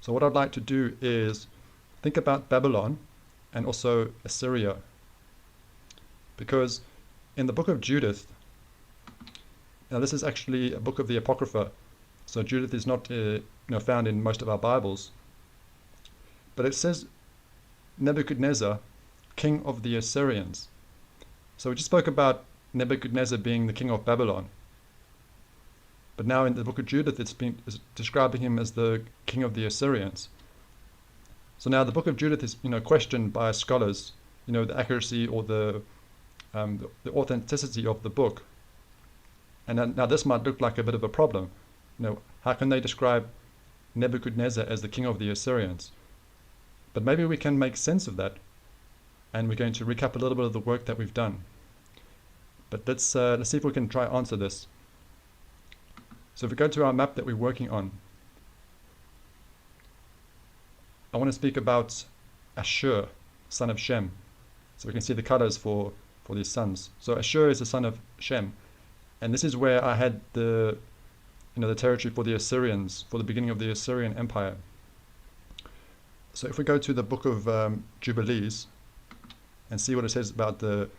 So what I'd like to do is think about Babylon and also Assyria, because in the book of Judith, now this is actually a book of the Apocrypha, so Judith is not found in most of our Bibles, but it says Nebuchadnezzar, king of the Assyrians. So we just spoke about Nebuchadnezzar being the king of Babylon, but now in the book of Judith it's describing him as the king of the Assyrians. So now the book of Judith is questioned by scholars, the accuracy or the authenticity of the book. And now this might look like a bit of a problem. How can they describe Nebuchadnezzar as the king of the Assyrians? But maybe we can make sense of that, and we're going to recap a little bit of the work that we've done. But let's see if we can try answer this. So if we go to our map that we're working on, I want to speak about Ashur, son of Shem. So we can see the colors for these sons. So Ashur is the son of Shem, and this is where I had the territory for the Assyrians, for the beginning of the Assyrian Empire. So if we go to the book of Jubilees and see what it says about the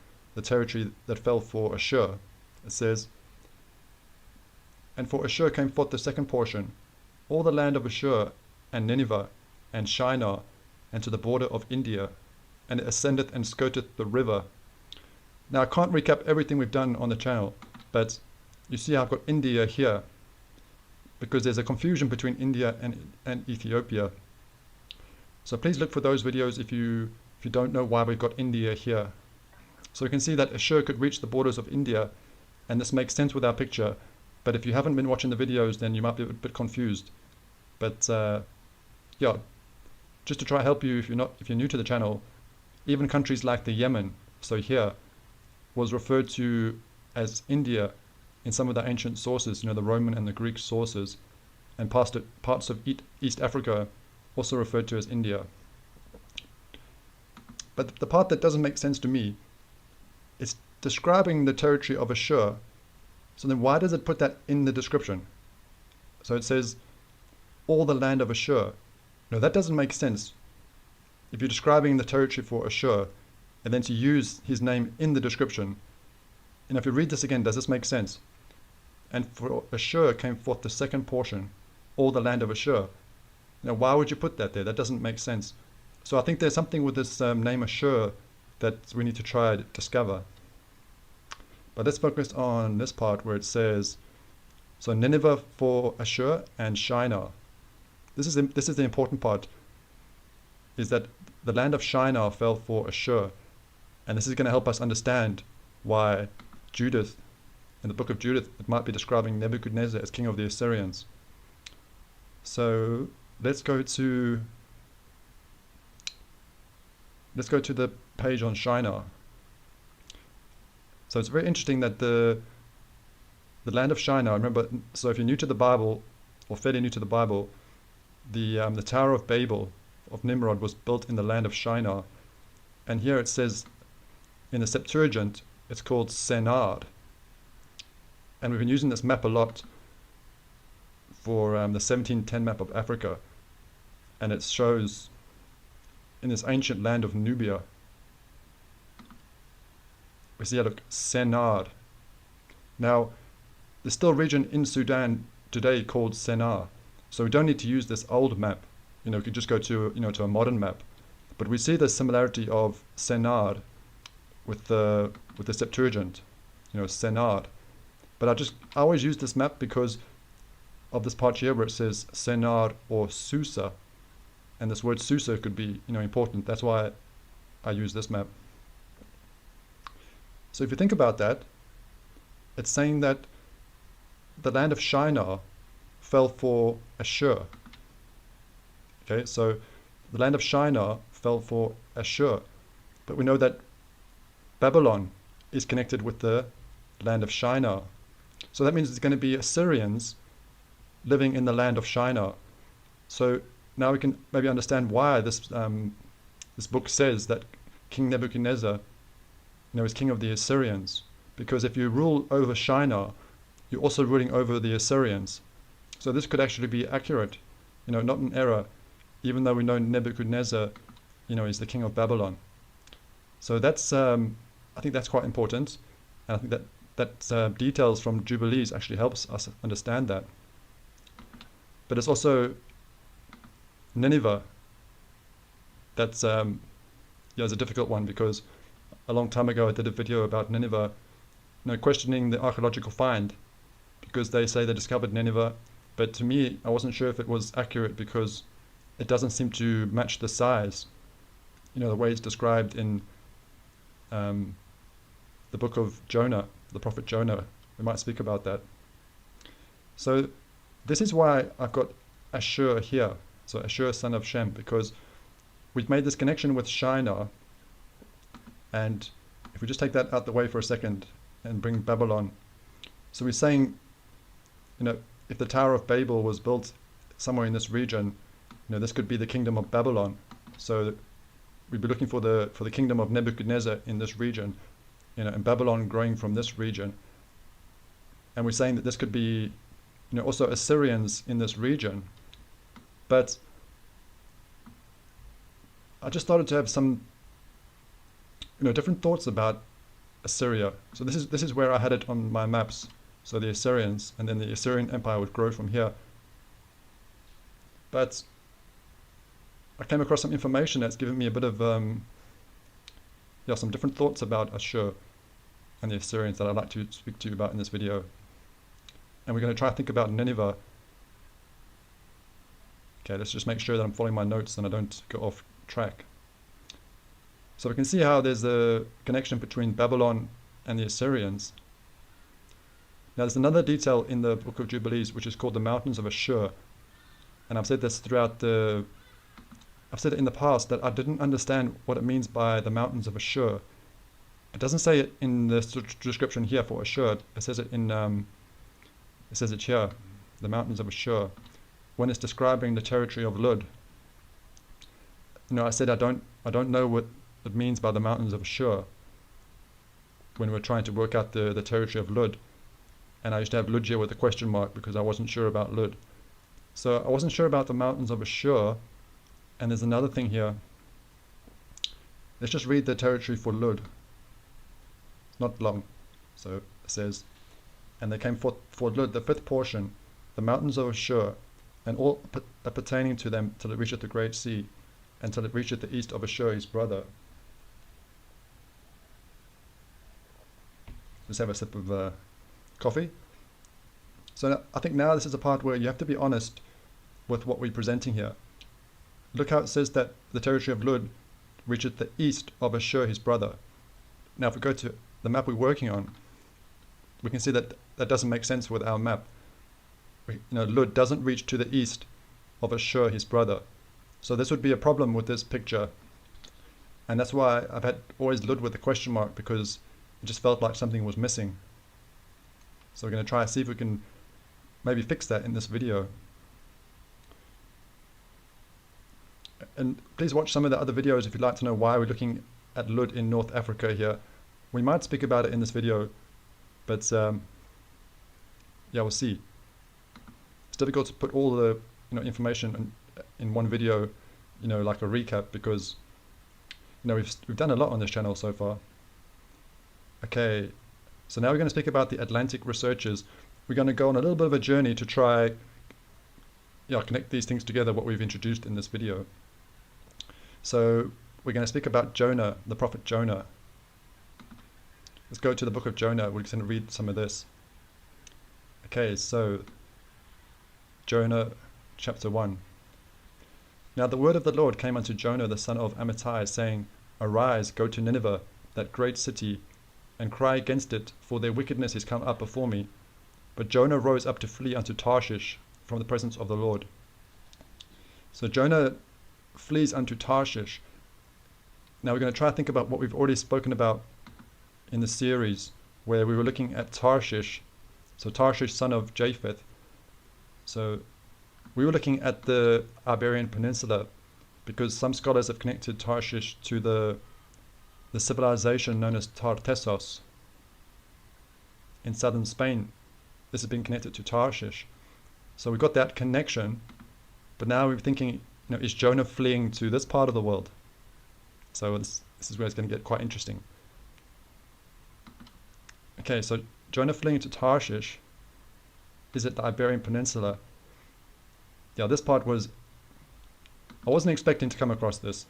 territory that fell for Ashur, it says, "And for Ashur came forth the second portion, all the land of Ashur, and Nineveh, and Shinar, and to the border of India, and it ascendeth and skirteth the river." Now I can't recap everything we've done on the channel, but you see I've got India here, because there's a confusion between India and Ethiopia. So please look for those videos if you don't know why we've got India here. So you can see that Ashur could reach the borders of India, and this makes sense with our picture. But if you haven't been watching the videos, then you might be a bit confused. But yeah, just to try help you if you're new to the channel, even countries like the Yemen, so here, was referred to as India in some of the ancient sources, the Roman and the Greek sources, and parts of East Africa also referred to as India. But the part that doesn't make sense to me is describing the territory of Ashur. So then why does it put that in the description? So it says, all the land of Ashur. No, that doesn't make sense. If you're describing the territory for Ashur, and then to use his name in the description, and if you read this again, does this make sense? "And for Ashur came forth the second portion, all the land of Ashur." Now, why would you put that there? That doesn't make sense. So I think there's something with this name Ashur that we need to try to discover. But let's focus on this part where it says, so Nineveh for Ashur and Shinar. This is the important part, is that the land of Shinar fell for Ashur. And this is going to help us understand why Judith, in the book of Judith, it might be describing Nebuchadnezzar as king of the Assyrians. So let's go to the page on Shinar. So it's very interesting that the land of Shinar, remember, so if you're new to the Bible, or fairly new to the Bible, the Tower of Babel of Nimrod was built in the land of Shinar. And here it says, in the Septuagint, it's called Sennaar. And we've been using this map a lot for the 1710 map of Africa. And it shows in this ancient land of Nubia. We see, look, Sennaar. Now, there's still a region in Sudan today called Sennaar. So we don't need to use this old map. We could just go to a modern map. But we see the similarity of Sennaar with the Septuagint, Sennaar. But I always use this map because of this part here where it says Sennaar or Susa, and this word Susa could be important. That's why I use this map. So if you think about that, it's saying that the land of Shinar fell for Ashur. Okay, so the land of Shinar fell for Ashur, but we know that Babylon is connected with the land of Shinar. So that means there's going to be Assyrians living in the land of Shinar. So now we can maybe understand why this book says that King Nebuchadnezzar is king of the Assyrians. Because if you rule over Shinar, you're also ruling over the Assyrians. So this could actually be accurate, not an error. even though we know Nebuchadnezzar, is the king of Babylon. So that's, I think that's quite important, and I think that details from Jubilees actually helps us understand that. But it's also Nineveh that's is a difficult one, because a long time ago I did a video about Nineveh, questioning the archaeological find, because they say they discovered Nineveh, but to me I wasn't sure if it was accurate because it doesn't seem to match the size, the way it's described in the book of Jonah, the prophet Jonah. We might speak about that. So this is why I've got Ashur here, so Ashur son of Shem, because we've made this connection with Shinar, and if we just take that out the way for a second and bring Babylon, so we're saying, if the Tower of Babel was built somewhere in this region, this could be the kingdom of Babylon. So we'd be looking for the kingdom of Nebuchadnezzar in this region, and Babylon growing from this region. And we're saying that this could be, also Assyrians in this region. But I just started to have some, different thoughts about Assyria. So this is where I had it on my maps. So the Assyrians, and then the Assyrian Empire would grow from here. But I came across some information that's given me a bit of, some different thoughts about Ashur and the Assyrians that I'd like to speak to you about in this video. And we're going to try to think about Nineveh. Okay, let's just make sure that I'm following my notes and I don't go off track. So we can see how there's a connection between Babylon and the Assyrians. Now there's another detail in the book of Jubilees which is called the mountains of Ashur. And I've said this I've said it in the past that I didn't understand what it means by the mountains of Ashur. It doesn't say it in the description here for Ashur. It says it here, the mountains of Ashur, when it's describing the territory of Lud. I said I don't know what it means by the mountains of Ashur when we're trying to work out the territory of Lud. And I used to have Lud here with a question mark because I wasn't sure about Lud. So I wasn't sure about the mountains of Ashur. And there's another thing here. Let's just read the territory for Lud. It's not long. So it says, and they came forth for Lud, the fifth portion, the mountains of Ashur, and all pertaining to them, till it reacheth the great sea, and till it reacheth the east of Ashur his brother. Let's have a sip of coffee. So I think now this is a part where you have to be honest with what we're presenting here. Look how it says that the territory of Lud reacheth the east of Ashur his brother. Now if we go to the map we're working on, we can see that that doesn't make sense with our map. Lud doesn't reach to the east of Ashur his brother. So this would be a problem with this picture. And that's why I've had always Lud with a question mark, because it just felt like something was missing. So we're going to try to see if we can maybe fix that in this video. And please watch some of the other videos if you'd like to know why we're looking at Lud in North Africa here. We might speak about it in this video, but we'll see. It's difficult to put all the information in one video, like a recap, because we've done a lot on this channel so far. Okay, so now we're going to speak about the Atlantic researchers. We're going to go on a little bit of a journey to try connect these things together, what we've introduced in this video. So we're going to speak about Jonah, the prophet Jonah. Let's go to the book of Jonah. We're going to read some of this. Okay, so Jonah chapter 1. Now the word of the Lord came unto Jonah the son of Amittai, saying, Arise, go to Nineveh, that great city, and cry against it, for their wickedness is come up before me. But Jonah rose up to flee unto Tarshish from the presence of the Lord. So Jonah flees unto Tarshish. Now we're going to try to think about what we've already spoken about in the series, where we were looking at Tarshish. So Tarshish, son of Japheth. So we were looking at the Iberian Peninsula, because some scholars have connected Tarshish to the civilization known as Tartessos in southern Spain. This has been connected to Tarshish. So we've got that connection, but now we're thinking, is Jonah fleeing to this part of the world? So this is where it's going to get quite interesting. Okay, so Jonah fleeing to Tarshish is at the Iberian Peninsula. Yeah, this part was, I wasn't expecting to come across this.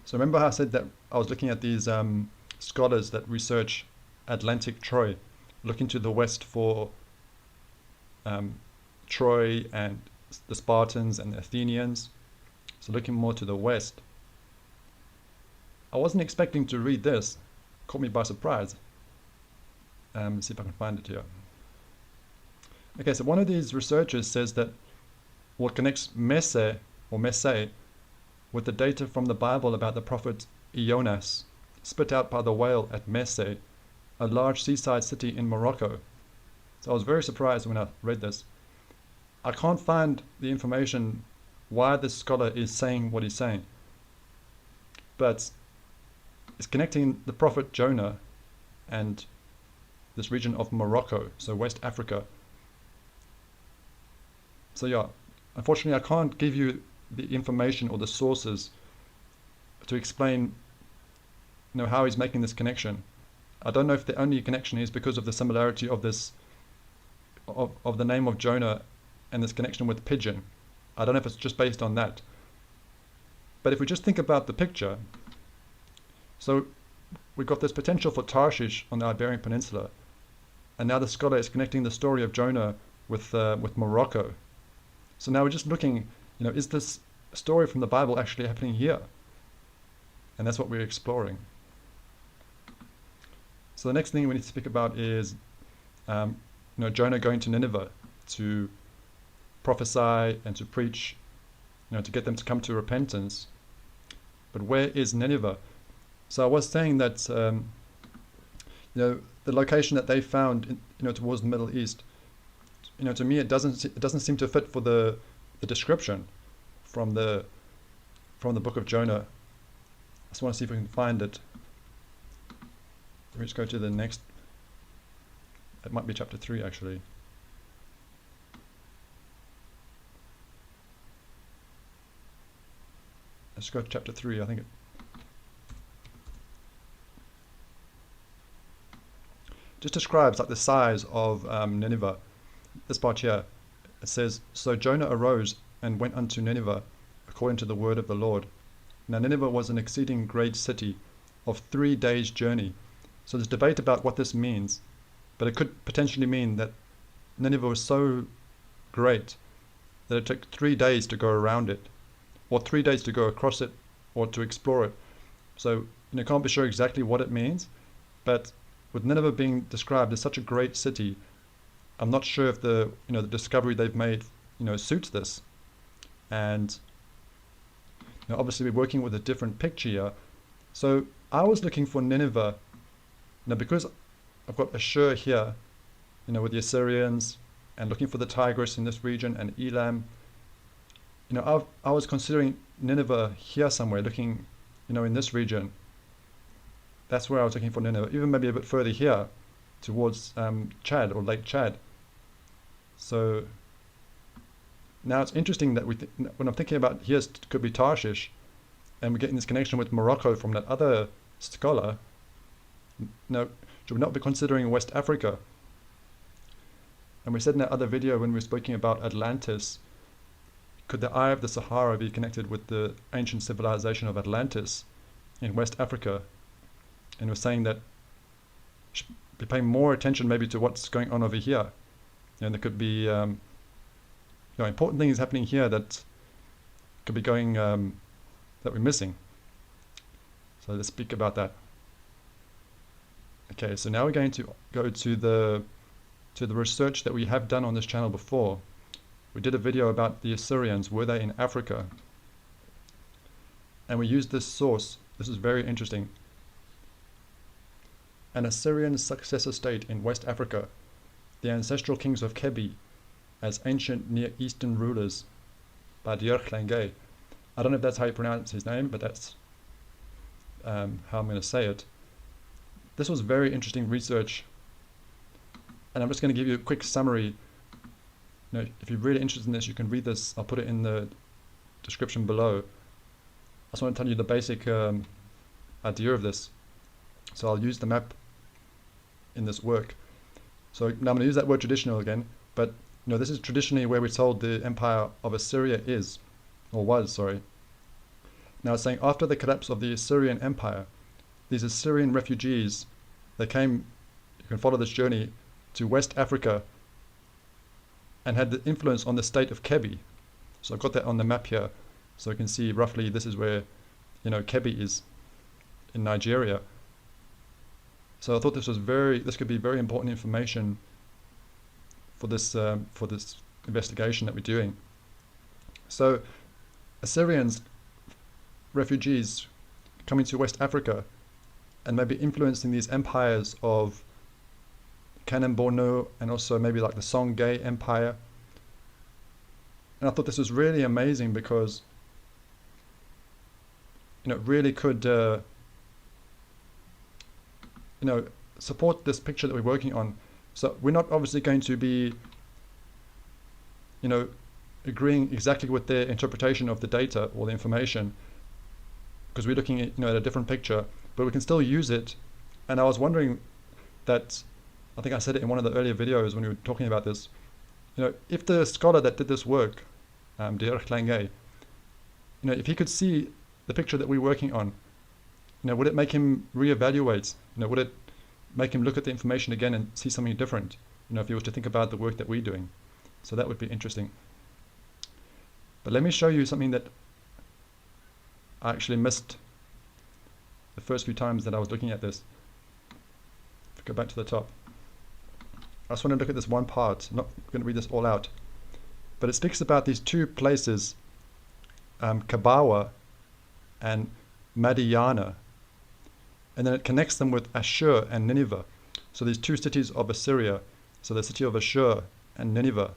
So remember how I said that I was looking at these scholars that research Atlantic Troy, looking to the west for Troy and the Spartans and the Athenians. So looking more to the west. I wasn't expecting to read this. Caught me by surprise. Let's see if I can find it here. Okay, so one of these researchers says that what connects Messe with the data from the Bible about the prophet Jonas, spit out by the whale at Messe, a large seaside city in Morocco. So I was very surprised when I read this. I can't find the information why this scholar is saying what he's saying, but it's connecting the prophet Jonah and this region of Morocco, so West Africa. So yeah, unfortunately I can't give you the information or the sources to explain how he's making this connection. I don't know if the only connection is because of the similarity of this of the name of Jonah and this connection with pigeon. I don't know if it's just based on that. But if we just think about the picture, so we've got this potential for Tarshish on the Iberian Peninsula, and now the scholar is connecting the story of Jonah with Morocco. So now we're just looking, is this story from the Bible actually happening here? And that's what we're exploring. So the next thing we need to speak about is Jonah going to Nineveh to prophesy and to preach, to get them to come to repentance. But where is Nineveh? So I was saying that the location that they found towards the Middle East, to me it doesn't seem to fit for the description from the book of Jonah. I just want to see if we can find it. Let me just go to the next. It might be chapter 3 actually. Let's go to chapter 3. I think it just describes like the size of Nineveh. This part here, it says, "So Jonah arose and went unto Nineveh, according to the word of the Lord. Now Nineveh was an exceeding great city, of 3 days' journey." So there's debate about what this means, but it could potentially mean that Nineveh was so great that it took 3 days to go around it, or 3 days to go across it, or to explore it. So can't be sure exactly what it means, but with Nineveh being described as such a great city, I'm not sure if the the discovery they've made suits this. And obviously we're working with a different picture here. So I was looking for Nineveh, because I've got Ashur here, with the Assyrians, and looking for the Tigris in this region and Elam. I was considering Nineveh here somewhere, looking, in this region. That's where I was looking for Nineveh, even maybe a bit further here, towards Chad or Lake Chad. So now it's interesting that when I'm thinking about here, it could be Tarshish, and we're getting this connection with Morocco from that other scholar. No, should we not be considering West Africa? And we said in that other video when we were speaking about Atlantis, could the Eye of the Sahara be connected with the ancient civilization of Atlantis in West Africa? And we're saying that we should be paying more attention maybe to what's going on over here. And there could be important things happening here that could be going that we're missing. So let's speak about that. Okay, so now we're going to go to the research that we have done on this channel before. We did a video about the Assyrians. Were they in Africa? And we used this source. This is very interesting. An Assyrian successor state in West Africa, the ancestral kings of Kebi, as ancient Near Eastern rulers, by Dierchlenge. I don't know if that's how you pronounce his name, but that's how I'm going to say it. This was very interesting research, and I'm just going to give you a quick summary. If you're really interested in this, you can read this. I'll put it in the description below. I just want to tell you the basic idea of this. So I'll use the map in this work. So now I'm going to use that word traditional again, but this is traditionally where we're told the empire of Assyria is, or was, sorry. Now it's saying after the collapse of the Assyrian Empire, these Assyrian refugees, they came, you can follow this journey, to West Africa and had the influence on the state of Kebbi. So I've got that on the map here, so you can see roughly this is where, Kebbi is in Nigeria. So I thought this could be very important information for this investigation that we're doing. So Assyrians, refugees coming to West Africa and maybe influencing these empires of Kanem-Borno and also maybe like the Songhai Empire. And I thought this was really amazing because it really could support this picture that we're working on. So we're not obviously going to be agreeing exactly with their interpretation of the data or the information, because we're looking at at a different picture, but we can still use it. And I was wondering that, I think I said it in one of the earlier videos when we were talking about this, if the scholar that did this work, Derek Lange, if he could see the picture that we're working on, would it make him reevaluate? Would it make him look at the information again and see something different? If he was to think about the work that we're doing. So that would be interesting. But let me show you something that I actually missed the first few times that I was looking at this. If we go back to the top. I just want to look at this one part. I'm not going to read this all out. But it speaks about these two places, Kabawa and Madiana. And then it connects them with Ashur and Nineveh. So these two cities of Assyria, so the city of Ashur and Nineveh,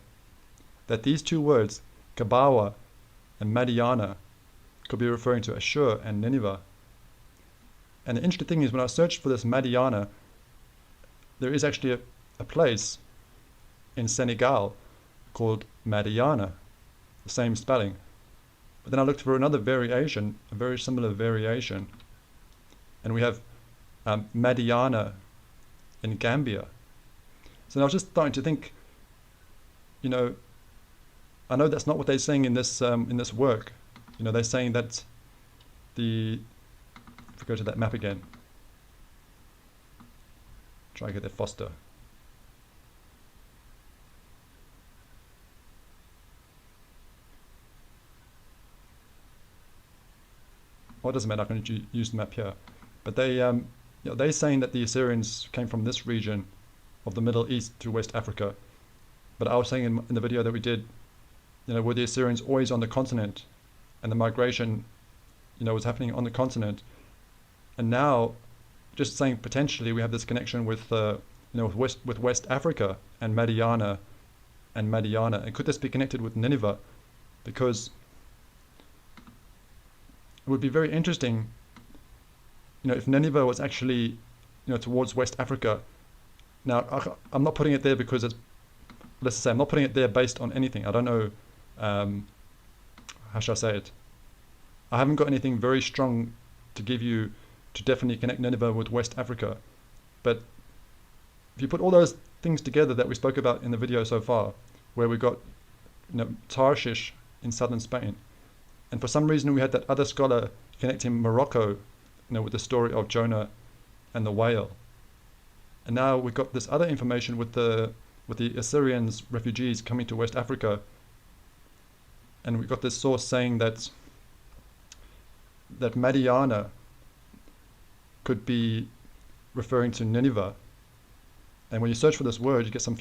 that these two words, Kabawa and Madiana, could be referring to Ashur and Nineveh. And the interesting thing is, when I searched for this Madiana, there is actually a place in Senegal called Madiana, the same spelling. But then I looked for another variation, a very similar variation, and we have Madiana in Gambia. So I was just starting to think, I know that's not what they're saying in this work. They're saying that if we go to that map again, try to get there faster. Well, it doesn't matter, I can use the map here. But they're saying that the Assyrians came from this region of the Middle East to West Africa. But I was saying in the video that we did, were the Assyrians always on the continent, and the migration, was happening on the continent. And now, just saying potentially we have this connection with, with West Africa and Madiana. And could this be connected with Nineveh? Because it would be very interesting, if Nineveh was actually, towards West Africa. Now, I'm not putting it there because let's say I'm not putting it there based on anything. I don't know, how shall I say it? I haven't got anything very strong to give you to definitely connect Nineveh with West Africa. But if you put all those things together that we spoke about in the video so far, where we got, Tarshish in southern Spain, and for some reason we had that other scholar connecting Morocco, with the story of Jonah and the whale. And now we've got this other information with the Assyrians refugees coming to West Africa, and we've got this source saying that Madiana could be referring to Nineveh. And when you search for this word, you get a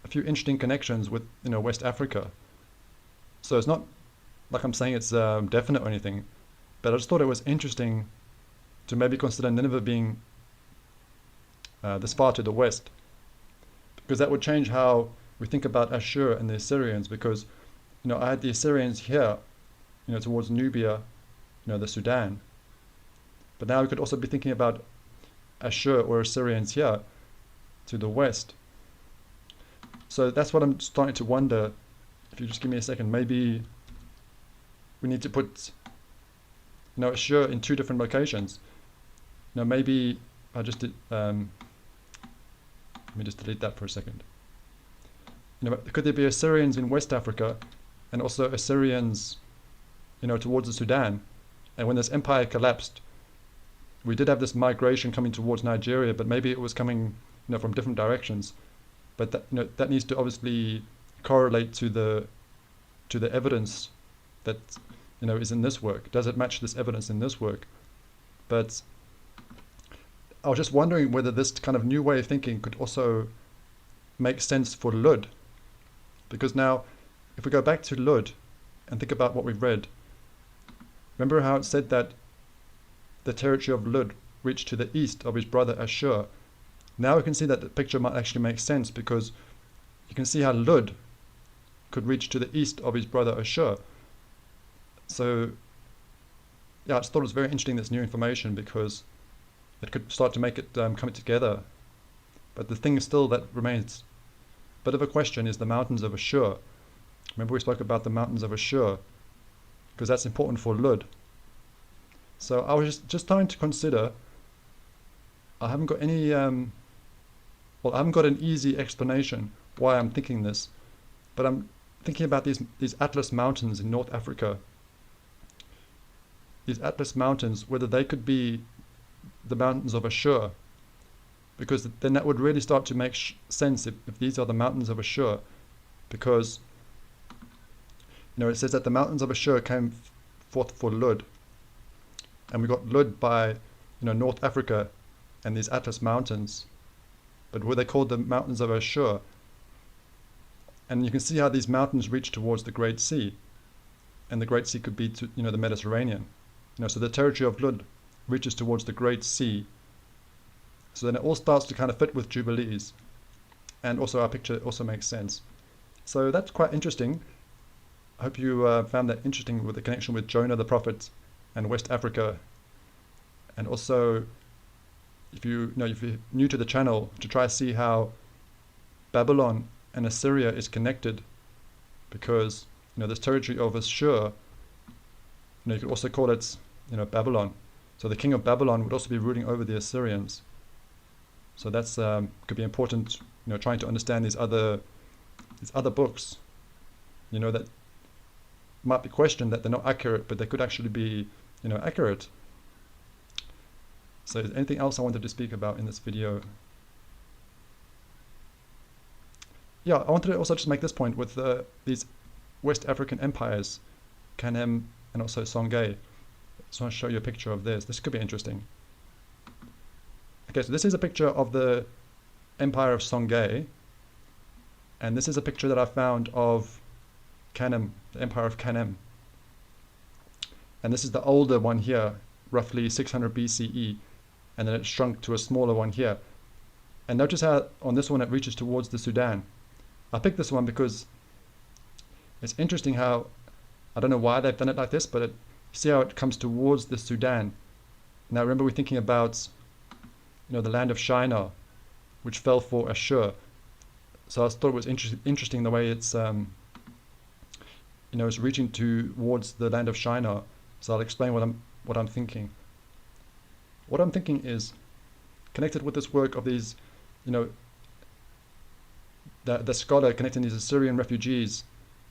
few interesting connections with West Africa. So it's not like I'm saying it's definite or anything, but I just thought it was interesting to maybe consider Nineveh being this far to the west, because that would change how we think about Ashur and the Assyrians. Because I had the Assyrians here, towards Nubia, the Sudan, but now we could also be thinking about Ashur or Assyrians here to the west. So that's what I'm starting to wonder. If you just give me a second, maybe we need to put, Ashur in two different locations. Maybe I just did, let me just delete that for a second. Could there be Assyrians in West Africa and also Assyrians, towards the Sudan? And when this empire collapsed, we did have this migration coming towards Nigeria, but maybe it was coming, from different directions. But that, that needs to obviously correlate to the evidence that, is in this work. Does it match this evidence in this work? But I was just wondering whether this kind of new way of thinking could also make sense for Lud. Because now, if we go back to Lud and think about what we've read, remember how it said that the territory of Lud reached to the east of his brother Ashur. Now we can see that the picture might actually make sense, because you can see how Lud could reach to the east of his brother Ashur. So, yeah, I just thought it was very interesting, this new information, because it could start to make it come together. But the thing still that remains a bit of a question is the mountains of Ashur. Remember we spoke about the mountains of Ashur, because that's important for Lud. So I was just trying to consider, I haven't got any, I haven't got an easy explanation why I'm thinking this, but I'm thinking about these Atlas Mountains in North Africa. These Atlas Mountains, whether they could be the mountains of Ashur, because then that would really start to make sense if these are the mountains of Ashur, because it says that the mountains of Ashur came forth for Lud, and we got Lud by North Africa and these Atlas Mountains, but were they called the mountains of Ashur? And you can see how these mountains reach towards the Great Sea, and the Great Sea could be to the Mediterranean. So the territory of Lud reaches towards the Great Sea. So then it all starts to kind of fit with Jubilees, and also our picture also makes sense. So that's quite interesting. I hope you found that interesting, with the connection with Jonah the prophet and West Africa. And also, if you're new to the channel, to try to see how Babylon and Assyria is connected, because this territory of Ashur, you could also call it Babylon. So the king of Babylon would also be ruling over the Assyrians. So that's could be important, trying to understand these other books, that might be questioned that they're not accurate, but they could actually be accurate. So is there anything else I wanted to speak about in this video? Yeah, I wanted to also just make this point with these West African empires, Kanem and also Songhai. So I'll show you a picture of this. This could be interesting. Okay, so this is a picture of the Empire of Songhai, and this is a picture that I found of Kanem, the Empire of Kanem. And this is the older one here, roughly 600 BCE, and then it shrunk to a smaller one here. And notice how on this one it reaches towards the Sudan. I picked this one because it's interesting how, I don't know why they've done it like this, but see how it comes towards the Sudan. Now remember, we're thinking about the land of Shinar, which fell for Ashur. So I thought it was interesting the way it's it's reaching towards the land of Shinar. So I'll explain what I'm thinking. What I'm thinking is connected with this work of these, the scholar connecting these Assyrian refugees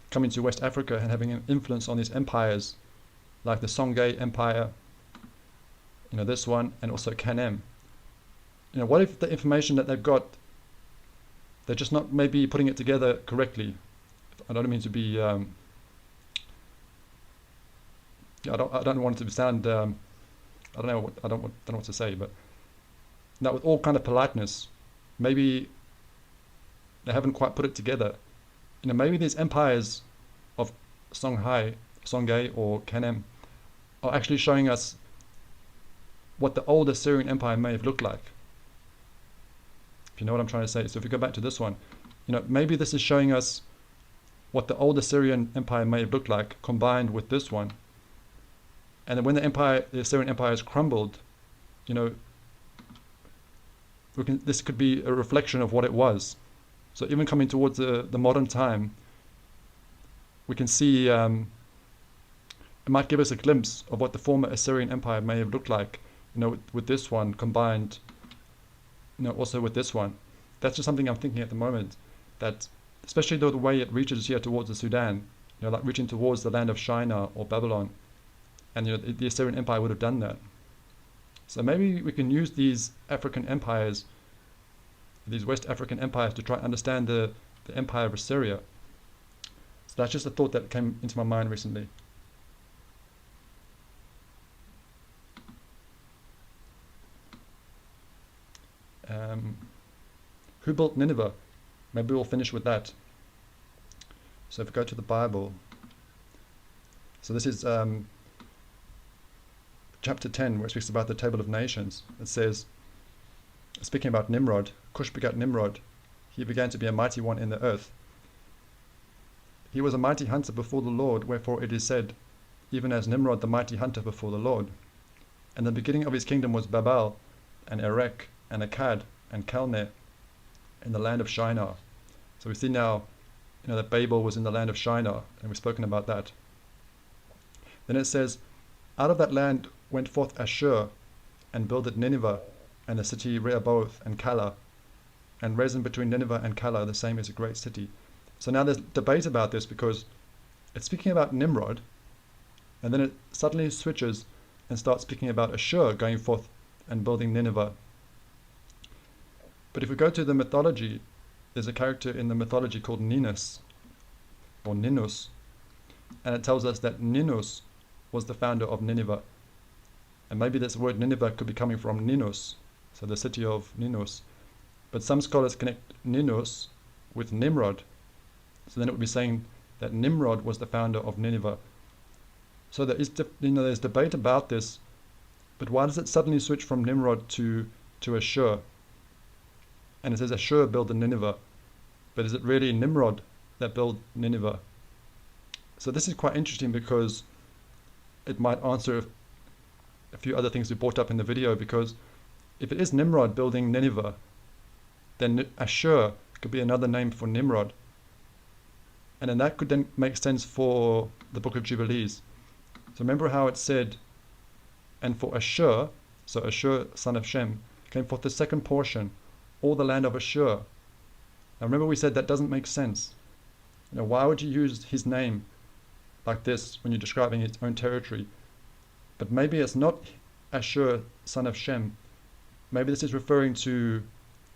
coming to West Africa and having an influence on these empires, like the Songhai Empire, this one, and also Kanem. What if the information that they've got, they're just not maybe putting it together correctly? I don't mean to be, I don't want it to sound, I don't know what to say, but now with all kind of politeness, maybe they haven't quite put it together. Maybe these empires of Songhai or Kanem are actually showing us what the old Assyrian Empire may have looked like. If you know what I'm trying to say. So if we go back to this one, maybe this is showing us what the old Assyrian Empire may have looked like combined with this one. And then when the Assyrian Empire has crumbled, this could be a reflection of what it was. So even coming towards the modern time, we can see it might give us a glimpse of what the former Assyrian Empire may have looked like, with this one combined, also with this one. That's just something I'm thinking at the moment, that especially the way it reaches here towards the Sudan, like reaching towards the land of Shinar or Babylon, and the Assyrian Empire would have done that. So maybe we can use these African empires, these West African empires, to try and understand the empire of Assyria. So that's just a thought that came into my mind recently. Who built Nineveh? Maybe we'll finish with that. So if we go to the Bible, so this is chapter 10, where it speaks about the table of nations. It says, speaking about Nimrod, Cush begat Nimrod. He began to be a mighty one in the earth. He was a mighty hunter before the Lord, wherefore it is said, even as Nimrod the mighty hunter before the Lord. And the beginning of his kingdom was Babel, and Erech, and Akkad, and Calneh, in the land of Shinar. So we see now, that Babel was in the land of Shinar, and we've spoken about that. Then it says, out of that land went forth Ashur, and builded Nineveh, and the city Rehoboth, and Calah, and Rezin between Nineveh and Calah, the same is a great city. So now there's debate about this, because it's speaking about Nimrod, and then it suddenly switches and starts speaking about Ashur going forth and building Nineveh. But if we go to the mythology, there's a character in the mythology called Ninus, or Ninus, and it tells us that Ninus was the founder of Nineveh. And maybe this word Nineveh could be coming from Ninus, so the city of Ninus. But some scholars connect Ninus with Nimrod. So then it would be saying that Nimrod was the founder of Nineveh. So there is, there's debate about this, but why does it suddenly switch from Nimrod to Ashur? And it says Ashur built Nineveh, but is it really Nimrod that built Nineveh? So this is quite interesting, because it might answer a few other things we brought up in the video, because if it is Nimrod building Nineveh, then Ashur could be another name for Nimrod. And then that could then make sense for the Book of Jubilees. So remember how it said, and for Ashur, so Ashur, son of Shem, came forth the second portion, all the land of Ashur. Now remember we said that doesn't make sense. Why would you use his name like this when you're describing its own territory? But maybe it's not Ashur, son of Shem. Maybe this is referring to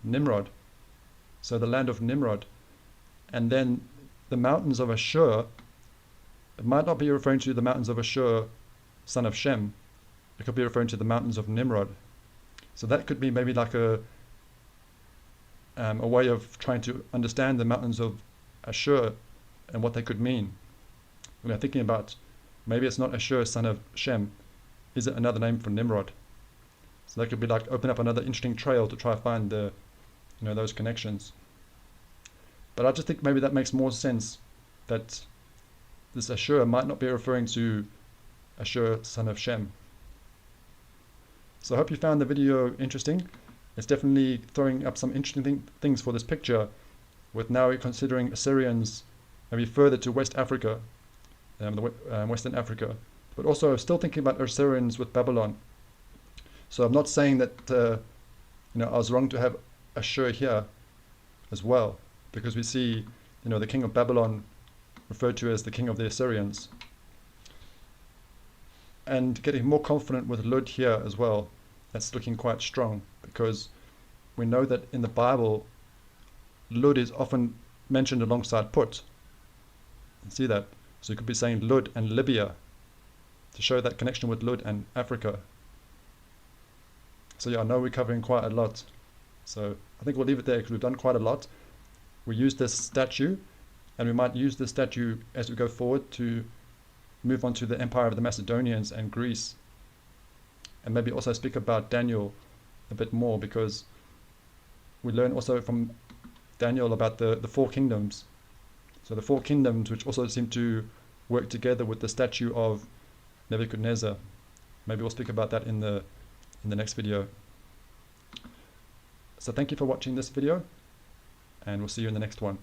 Nimrod, so the land of Nimrod. And then the mountains of Ashur, it might not be referring to the mountains of Ashur, son of Shem. It could be referring to the mountains of Nimrod. So that could be maybe like a way of trying to understand the mountains of Ashur and what they could mean. We're thinking about, maybe it's not Ashur, son of Shem. Is it another name for Nimrod? So that could be like open up another interesting trail to try to find the, those connections. But I just think maybe that makes more sense, that this Ashur might not be referring to Ashur, son of Shem. So I hope you found the video interesting. It's definitely throwing up some interesting things for this picture, with now we're considering Assyrians maybe further to West Africa, Western Africa, but also still thinking about Assyrians with Babylon. So I'm not saying that I was wrong to have Ashur here as well, because we see the king of Babylon referred to as the king of the Assyrians, and getting more confident with Lud here as well. That's looking quite strong, because we know that in the Bible Lud is often mentioned alongside Put. You see that? So you could be saying Lud and Libya to show that connection with Lud and Africa. So yeah, I know we're covering quite a lot. So I think we'll leave it there, because we've done quite a lot. We used this statue, and we might use this statue as we go forward to move on to the Empire of the Macedonians and Greece. And maybe also speak about Daniel a bit more, because we learn also from Daniel about the four kingdoms. So the four kingdoms, which also seem to work together with the statue of Nebuchadnezzar. Maybe we'll speak about that in the next video. So thank you for watching this video, and we'll see you in the next one.